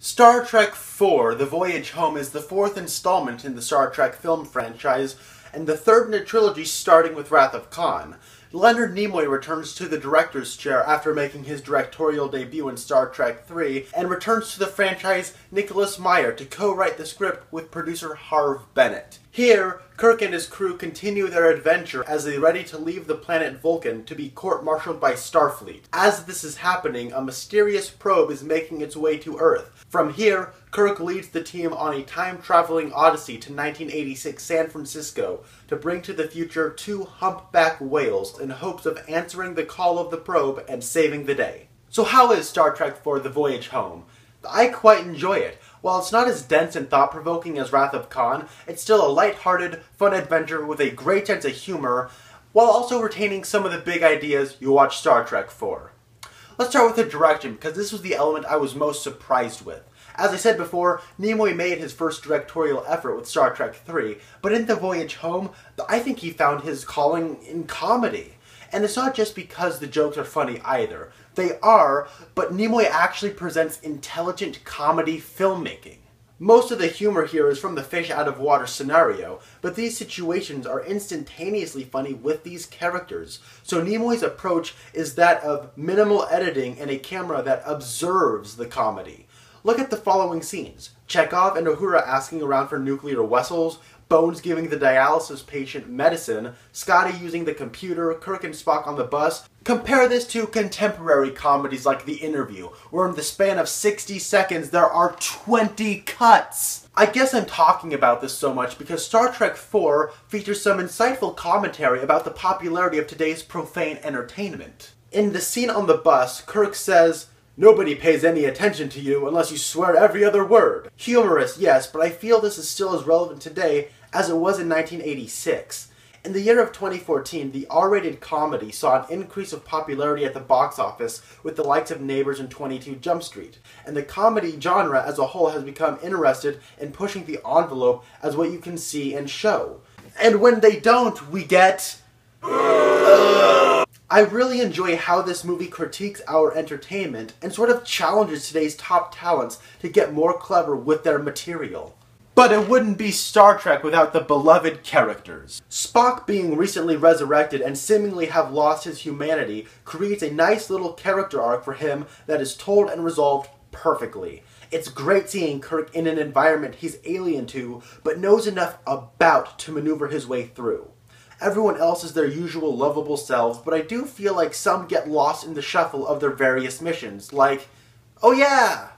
Star Trek IV: The Voyage Home is the fourth installment in the Star Trek film franchise, and the third in a trilogy starting with Wrath of Khan. Leonard Nimoy returns to the director's chair after making his directorial debut in Star Trek III, and returns to the franchise Nicholas Meyer to co-write the script with producer Harve Bennett. Here, Kirk and his crew continue their adventure as they ready to leave the planet Vulcan to be court-martialed by Starfleet. As this is happening, a mysterious probe is making its way to Earth. From here, Kirk leads the team on a time-traveling odyssey to 1986 San Francisco to bring to the future two humpback whales in hopes of answering the call of the probe and saving the day. So how is Star Trek IV: The Voyage Home? I quite enjoy it. While it's not as dense and thought-provoking as Wrath of Khan, it's still a light-hearted, fun adventure with a great sense of humor, while also retaining some of the big ideas you watch Star Trek for. Let's start with the direction, because this was the element I was most surprised with. As I said before, Nimoy made his first directorial effort with Star Trek III, but in The Voyage Home, I think he found his calling in comedy. And it's not just because the jokes are funny either. They are, but Nimoy actually presents intelligent comedy filmmaking. Most of the humor here is from the fish out of water scenario, but these situations are instantaneously funny with these characters. So Nimoy's approach is that of minimal editing and a camera that observes the comedy. Look at the following scenes. Chekhov and Uhura asking around for nuclear vessels, Bones giving the dialysis patient medicine, Scotty using the computer, Kirk and Spock on the bus. Compare this to contemporary comedies like The Interview, where in the span of 60 seconds there are 20 cuts. I guess I'm talking about this so much because Star Trek IV features some insightful commentary about the popularity of today's profane entertainment. In the scene on the bus, Kirk says, "Nobody pays any attention to you unless you swear every other word." Humorous, yes, but I feel this is still as relevant today as it was in 1986. In the year of 2014, the R-rated comedy saw an increase of popularity at the box office with the likes of Neighbors and 22 Jump Street, and the comedy genre as a whole has become interested in pushing the envelope as what you can see and show. And when they don't, we get... I really enjoy how this movie critiques our entertainment and sort of challenges today's top talents to get more clever with their material. But it wouldn't be Star Trek without the beloved characters. Spock being recently resurrected and seemingly have lost his humanity creates a nice little character arc for him that is told and resolved perfectly. It's great seeing Kirk in an environment he's alien to, but knows enough about to maneuver his way through. Everyone else is their usual lovable selves, but I do feel like some get lost in the shuffle of their various missions, like, oh yeah,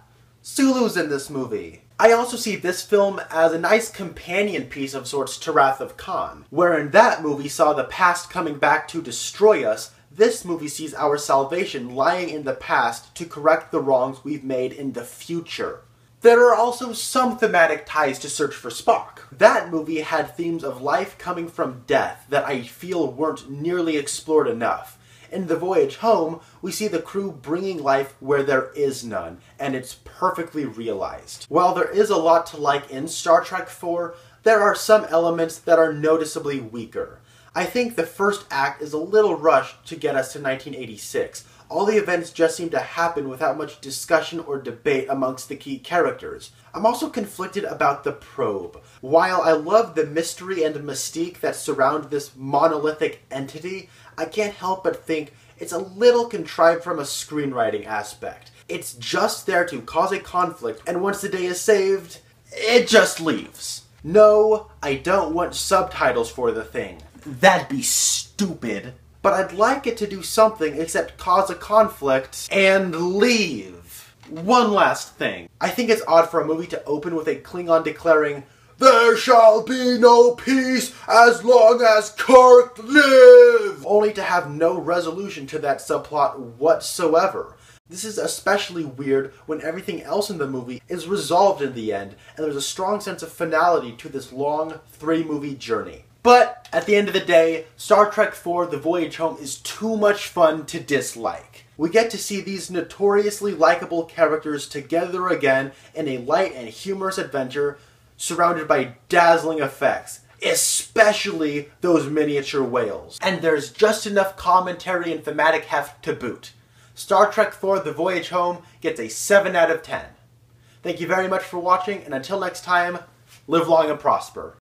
Sulu's in this movie. I also see this film as a nice companion piece of sorts to Wrath of Khan, where in that movie saw the past coming back to destroy us, this movie sees our salvation lying in the past to correct the wrongs we've made in the future. There are also some thematic ties to Search for Spock. That movie had themes of life coming from death that I feel weren't nearly explored enough. In The Voyage Home, we see the crew bringing life where there is none, and it's perfectly realized. While there is a lot to like in Star Trek IV, there are some elements that are noticeably weaker. I think the first act is a little rushed to get us to 1986. All the events just seem to happen without much discussion or debate amongst the key characters. I'm also conflicted about the probe. While I love the mystery and mystique that surround this monolithic entity, I can't help but think it's a little contrived from a screenwriting aspect. It's just there to cause a conflict, and once the day is saved, it just leaves. No, I don't want subtitles for the thing. That'd be stupid. But I'd like it to do something except cause a conflict and leave. One last thing. I think it's odd for a movie to open with a Klingon declaring, "There shall be no peace as long as Kirk lives," only to have no resolution to that subplot whatsoever. This is especially weird when everything else in the movie is resolved in the end, and there's a strong sense of finality to this long 3-movie journey. But, at the end of the day, Star Trek IV: The Voyage Home is too much fun to dislike. We get to see these notoriously likable characters together again in a light and humorous adventure surrounded by dazzling effects, especially those miniature whales. And there's just enough commentary and thematic heft to boot. Star Trek IV: The Voyage Home gets a 7 out of 10. Thank you very much for watching, and until next time, live long and prosper.